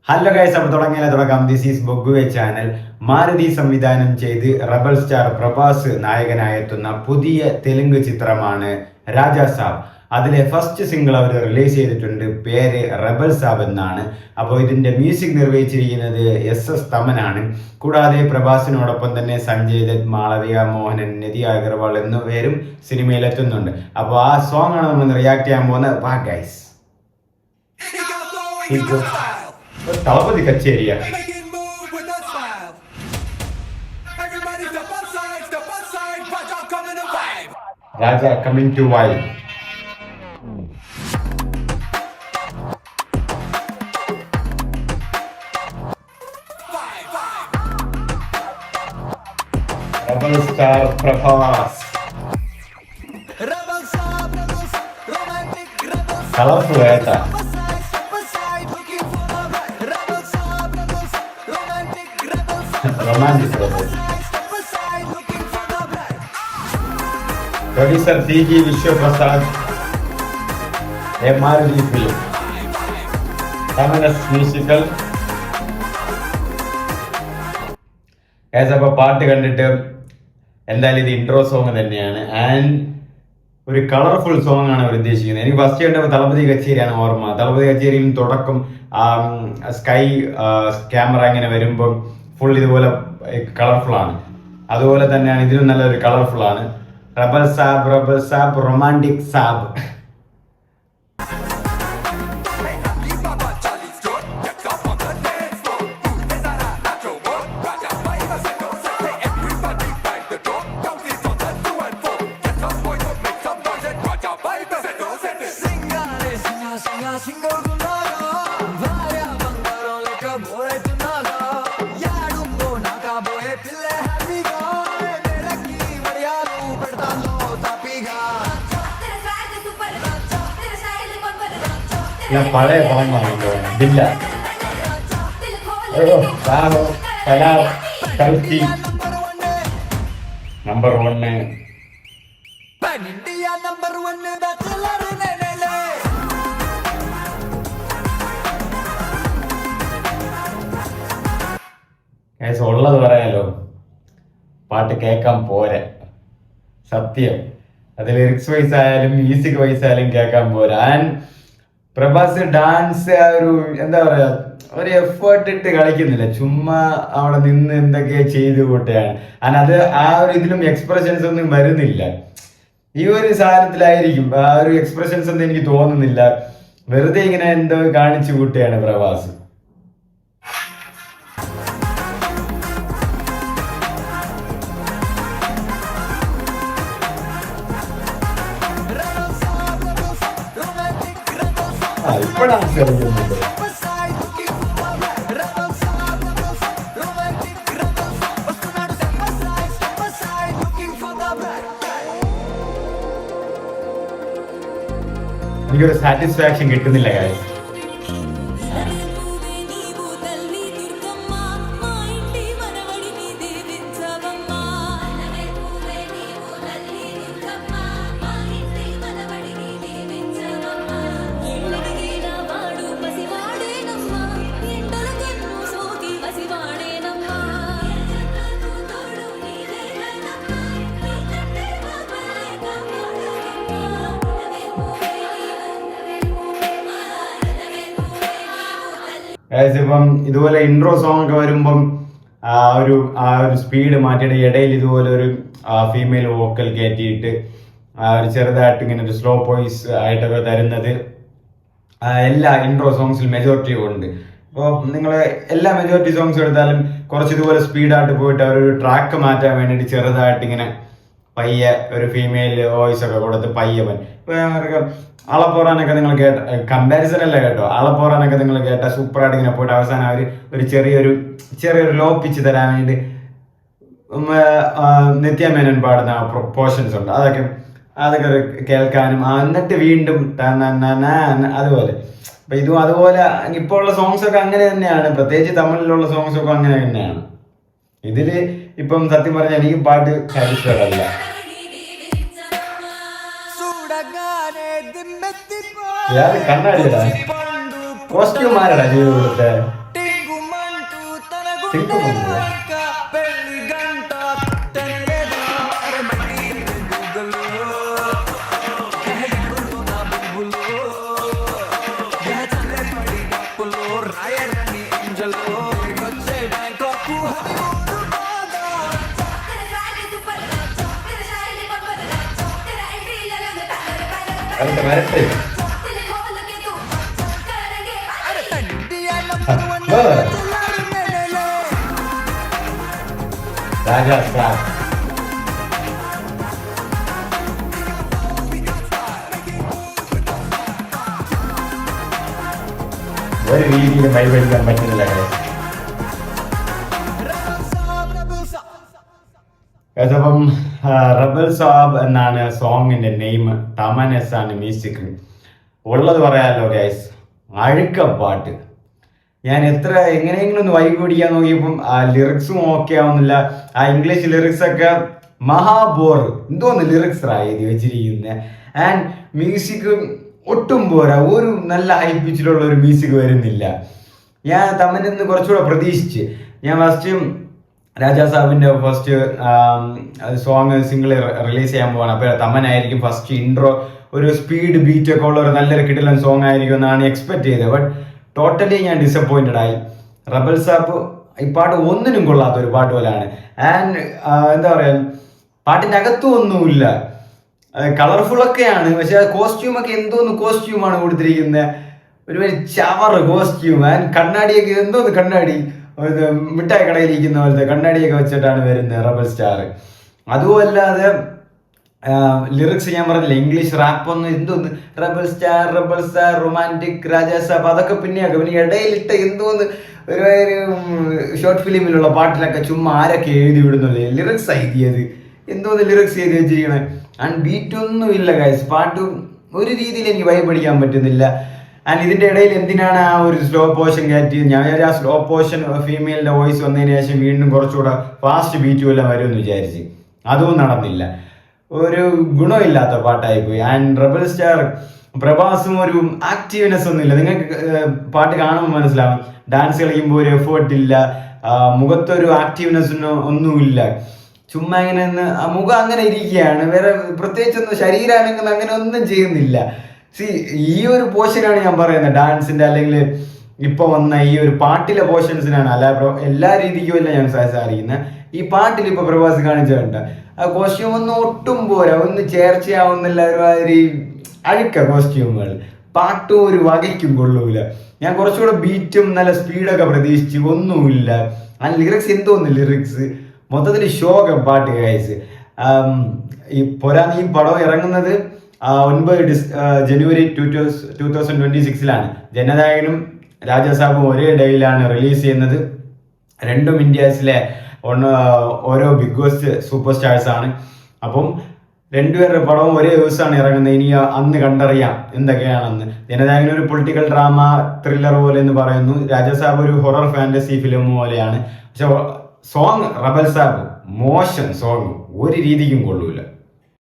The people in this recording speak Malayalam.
ഹലോ ഗൈസ്, അപ്പോൾ തുടങ്ങാം. ദിസ് ഈസ് ബൊഗ്ഗുവെ ചാനൽ. മാരുതി സംവിധാനം ചെയ്ത് റബൽ സ്റ്റാർ പ്രഭാസ് നായകനായെത്തുന്ന പുതിയ തെലുങ്ക് ചിത്രമാണ് രാജാ സാബ്. അതിലെ ഫസ്റ്റ് സിംഗിൾ അവർ റിലീസ് ചെയ്തിട്ടുണ്ട്. പേര് റബൽ സാബ് എന്നാണ്. അപ്പോൾ ഇതിന്റെ മ്യൂസിക് നിർവഹിച്ചിരിക്കുന്നത് SS തമനാണ്. കൂടാതെ പ്രഭാസിനോടൊപ്പം തന്നെ സഞ്ജയ് ദത്ത്, മാളവിക മോഹനൻ, നിധി അഗർവാൾ എന്നിവരും സിനിമയിലെത്തുന്നുണ്ട്. അപ്പോൾ ആ സോങ് ആണ് നമ്മൾ റിയാക്ട് ചെയ്യാൻ പോകുന്നത്. വാ ഗൈസ്, തളപതി കച്ചേരിയ. രാജ കമ്മിങ് ടു വൈ. Rebel star Prabhas. കളർഫുൾ ഏട്ടാ. Romantic Brothers. Producer CG Vishwaprasad. Maruti Film. Taman's musical. അപ്പോൾ പാട്ട് കണ്ടിട്ട് എന്തായാലും ഇത് ഇൻട്രോ സോങ് തന്നെയാണ്. ആൻഡ് ഒരു കളർഫുൾ സോങ് ആണ് അവർ ഉദ്ദേശിക്കുന്നത്. എനിക്ക് ഫസ്റ്റ് കണ്ടപ്പോൾ തളപതി കച്ചേരിയാണ് ഓർമ്മ. തളപതി കച്ചേരിയിൽ തുടക്കം സ്കൈ ക്യാമറ ഇങ്ങനെ വരുമ്പോൾ ഫുൾ ഇതുപോലെ കളർഫുൾ ആണ്. അതുപോലെ തന്നെയാണ് ഇതിലും നല്ലൊരു കളർഫുൾ ആണ്. റബൽ സാബ് റൊമാൻറ്റിക് സാബ്. ഞാൻ പഴയ പടങ്ങളാണ് ഇതില്ല. നമ്പർ 1. ഉള്ളത് പറയാലോ, പാട്ട് കേൾക്കാൻ പോരാ സത്യം. അത് ലിറിക്സ് വൈസ് ആയാലും മ്യൂസിക് വൈസ് ആയാലും കേൾക്കാൻ പോരാ. ആൻഡ് പ്രഭാസ് ഡാൻസ് ഒരു എന്താ പറയാ, ഒരു എഫേർട്ട് ഇട്ട് കളിക്കുന്നില്ല, ചുമ്മാ അവിടെ നിന്ന് എന്തൊക്കെയാ ചെയ്ത് കൂട്ടുകയാണ്. അത് ആ ഒരു ഇതിലും എക്സ്പ്രഷൻസ് ഒന്നും വരുന്നില്ല. ഈ ഒരു സാധനത്തിലായിരിക്കും ആ ഒരു എക്സ്പ്രഷൻസ് ഒന്നും എനിക്ക് തോന്നുന്നില്ല. വെറുതെ ഇങ്ങനെ എന്തോ കാണിച്ചു കൂട്ടുകയാണ് പ്രഭാസ്. ഇപ്പോഴാണ് കളിക്കുന്നുണ്ട്. എനിക്കൊരു സാറ്റിസ്ഫാക്ഷൻ കിട്ടുന്നില്ല കാര്യം. ഇപ്പം ഇതുപോലെ ഇൻട്രോ സോങ് ഒക്കെ വരുമ്പം ആ ഒരു സ്പീഡ് മാറ്റിയിട്ട് ഇടയിൽ ഇതുപോലെ ഒരു ഫീമെയിൽ വോക്കൽ കയറ്റിയിട്ട് ഒരു ചെറുതായിട്ട് ഇങ്ങനെ ഒരു സ്ലോ വോയിസ് ആയിട്ടൊക്കെ തരുന്നത് എല്ലാ ഇൻട്രോ സോങ്സിലും മെജോറിറ്റി ഉണ്ട്. അപ്പോൾ നിങ്ങൾ എല്ലാ മെജോറിറ്റി സോങ്സ് എടുത്താലും കുറച്ച് ഇതുപോലെ സ്പീഡായിട്ട് പോയിട്ട് അവരൊരു ട്രാക്ക് മാറ്റാൻ വേണ്ടിയിട്ട് ചെറുതായിട്ട് ഇങ്ങനെ പയ്യെ ഒരു ഫീമെയിൽ വോയിസ് ഒക്കെ കൊടുത്ത് പയ്യവൻ അളപ്പോറാനൊക്കെ നിങ്ങൾ കേട്ട കമ്പാരിസൺ അല്ല കേട്ടോ. അളപ്പോറാനൊക്കെ നിങ്ങൾ കേട്ട സൂപ്പറായിട്ട് ഇങ്ങനെ പോയിട്ട് അവസാനം അവർ ഒരു ചെറിയൊരു ലോ പിച്ച് തരാൻ വേണ്ടി നിത്യമേനോൻ പാടുന്ന പോർഷൻസ് ഉണ്ട്. അതൊക്കെ കേൾക്കാനും എന്നിട്ട് വീണ്ടും അതുപോലെ. അപ്പൊ ഇതും അതുപോലെ ഇപ്പോൾ ഉള്ള സോങ്സ് ഒക്കെ അങ്ങനെ തന്നെയാണ്. പ്രത്യേകിച്ച് തമിഴിലുള്ള സോങ്സ് ഒക്കെ അങ്ങനെ തന്നെയാണ്. ഇതില് ഇപ്പം സത്യം പറഞ്ഞാൽ എനിക്ക് പാട്ട് സാറ്റിസ്ഫൈഡ് അല്ല. ಯಾರು ಕನ್ನಡ ಕೋಸ್ಟ್ಯೂಮ್ ಮಾರಡ ನೀವು സിംഗപ്പൂർ വരട്ടെ രാജാ സാബ് ഒരു രീതിയിലും കൈവരിക്കാൻ പറ്റുന്നില്ല. അപ്പം റബൽ സാബ് എന്നാണ് സോങ്ങിന്റെ നെയിം. തമൻ എസ് ആണ് മ്യൂസിക്. ഉള്ളത് പറയാലോ ഗൈസ്, അഴുക്ക പാട്ട്. ഞാൻ എങ്ങനെയെങ്കിലും ഒന്ന് വൈബ് പിടിക്കാൻ നോക്കിയപ്പം ലിറിക്സും ഓക്കെ ആവുന്നില്ല. ആ ഇംഗ്ലീഷ് ലിറിക്സ് ഒക്കെ മഹാബോർ. എന്തോന്ന് ലിറിക്സ് എഴുതി വെച്ചിരിക്കുന്നത്. ആൻഡ് മ്യൂസിക് ഒട്ടും പോരാ. ഒരു നല്ല ഹൈ പിച്ചിലുള്ള ഒരു മ്യൂസിക് വരുന്നില്ല. ഞാൻ തമനിൽ നിന്ന് കുറച്ചുകൂടെ പ്രതീക്ഷിച്ച്. ഞാൻ ഫസ്റ്റ് രാജാ സാബിന്റെ ഫസ്റ്റ് സോങ് സിംഗിൾ റിലീസ് ചെയ്യാൻ പോവാണ്. അപ്പോൾ തമനായിരിക്കും ഫസ്റ്റ് ഇൻട്രോ, ഒരു സ്പീഡ് ബീറ്റ് ഒക്കെ ഉള്ള ഒരു നല്ലൊരു കിടിലൻ സോങ് ആയിരിക്കും എന്നാണ് എക്സ്പെക്ട് ചെയ്തത്. ബട്ട് ടോട്ടലി ഞാൻ ഡിസപ്പോയിന്റഡ് ആയി. റബൽ സാബ് ഈ പാട്ട് ഒന്നിനും കൊള്ളാത്ത ഒരു പാട്ട് പോലെയാണ്. ആൻഡ് എന്താ പറയാ, പാട്ടിന്റെ അകത്തും ഒന്നുമില്ല. കളർഫുൾ ഒക്കെയാണ്, പക്ഷെ ആ കോസ്റ്റ്യൂമൊക്കെ എന്തോന്ന് കോസ്റ്റ്യൂമാണ് കൊടുത്തിരിക്കുന്നത്. ഒരു ചവർ കോസ്റ്റ്യൂം. ആൻഡ് കണ്ണാടിയൊക്കെ എന്തോന്ന് കണ്ണാടി, മിഠായി കടയിലിരിക്കുന്ന പോലത്തെ കണ്ണാടിയൊക്കെ വെച്ചിട്ടാണ് വരുന്നത് റബൽ സ്റ്റാർ. അതുമല്ലാതെ ലിറിക്സ് ഞാൻ പറഞ്ഞില്ല, ഇംഗ്ലീഷ് റാപ്പ് ഒന്നും എന്തോന്ന് റബൽ സ്റ്റാർ റൊമാൻറ്റിക് രാജാ സാബ് അതൊക്കെ പിന്നെയാക്കും. പിന്നെ ഇടയിലിട്ട് എന്തോന്ന് ഒരു ഷോർട്ട് ഫിലിമിലുള്ള പാട്ടിലൊക്കെ ചുമ്മാ ആരൊക്കെ എഴുതി വിടുന്നത് ലിറിക്സ് എഴുതിയത്, എന്തോന്ന് ലിറിക്സ് എഴുതി വെച്ചിരിക്കണേ. ആൻഡ് ബീറ്റൊന്നും ഇല്ല ഗൈസ്. പാട്ട് ഒരു രീതിയിൽ എനിക്ക് വൈബ് പഠിക്കാൻ പറ്റുന്നില്ല. ആൻഡ് ഇതിന്റെ ഇടയിൽ എന്തിനാണ് ആ ഒരു സ്ലോ പോർഷൻ കയറ്റിയത്? ഞാൻ ആ സ്ലോ പോർഷൻ ഫീമെയിലിന്റെ വോയിസ് വന്നതിന് ശേഷം വീണ്ടും കുറച്ചുകൂടെ ഫാസ്റ്റ് ബീറ്റും എല്ലാം വരുമെന്ന് വിചാരിച്ച്. അതും നടന്നില്ല. ഒരു ഗുണമില്ലാത്ത പാട്ടായിപ്പോയി. ആൻഡ് റബൽ സ്റ്റാർ പ്രഭാസും ഒരു ആക്റ്റീവ്നെസ് ഒന്നും ഇല്ല. നിങ്ങൾക്ക് പാട്ട് കാണുമ്പോൾ മനസ്സിലാവും. ഡാൻസ് കളിക്കുമ്പോൾ ഒരു എഫേർട്ട് ഇല്ല, മുഖത്തൊരു ആക്റ്റീവ്നെസ് ഒന്നുമില്ല. ചുമ്മാ ഇങ്ങനെ മുഖം അങ്ങനെ ഇരിക്കുകയാണ്. വേറെ പ്രത്യേകിച്ചൊന്നും ശരീരം അങ്ങനെ ഒന്നും ചെയ്യുന്നില്ല. ഈ ഒരു പോർഷനാണ് ഞാൻ പറയുന്നത് ഡാൻസിന്റെ, അല്ലെങ്കിൽ ഇപ്പൊ വന്ന ഈ ഒരു പാട്ടിലെ പോർഷൻസിനാണ്. അല്ല എല്ലാ രീതിക്കും അല്ല ഞാൻ സംസാരിക്കുന്നത്. ഈ പാട്ടിൽ ഇപ്പൊ പ്രഭാസ് കാണിച്ചിട്ടുണ്ട്. ആ കോസ്റ്റ്യൂം ഒന്നും ഒട്ടും പോരാ, ഒന്ന് ചേർച്ചയാവുന്നില്ല. ഒരുമാതിരി അഴുക്ക കോസ്റ്റ്യൂമുകൾ. പാട്ടും ഒരു വകയ്ക്കും കൊള്ളൂല. ഞാൻ കുറച്ചുകൂടെ ബീറ്റും നല്ല സ്പീഡൊക്കെ പ്രതീക്ഷിച്ചു, ഒന്നുമില്ല. ആ ലിറിക്സ് എന്തോന്ന് ലിറിക്സ് മൊത്തത്തിൽ ശോകം പാട്ട് ഗൈസ്. ഈ പോരാന്ന് ഈ പടം ഇറങ്ങുന്നത് 9 ജനുവരി 2026 ജനനായകനും രാജാ സാബും ഒരേ ഡേയിലാണ് റിലീസ് ചെയ്യുന്നത്. രണ്ടും ഇന്ത്യസിലെ ഓരോ ബിഗ് ബോസ് സൂപ്പർ സ്റ്റാർസ് ആണ്. അപ്പം രണ്ടുപേരുടെ പടവും ഒരേ ദിവസമാണ് ഇറങ്ങുന്നത്. ഇനി അന്ന് കണ്ടറിയാം എന്തൊക്കെയാണെന്ന്. ജനനായകൻ ഒരു പൊളിറ്റിക്കൽ ഡ്രാമ ത്രില്ലർ പോലെ എന്ന് പറയുന്നു. രാജാ സാബ് ഒരു ഹൊറർ ഫാന്റസി ഫിലിം പോലെയാണ്. പക്ഷെ സോങ് റബൽ സാബ് മോശം സോങ്, ഒരു രീതിക്കും കൊള്ളൂല.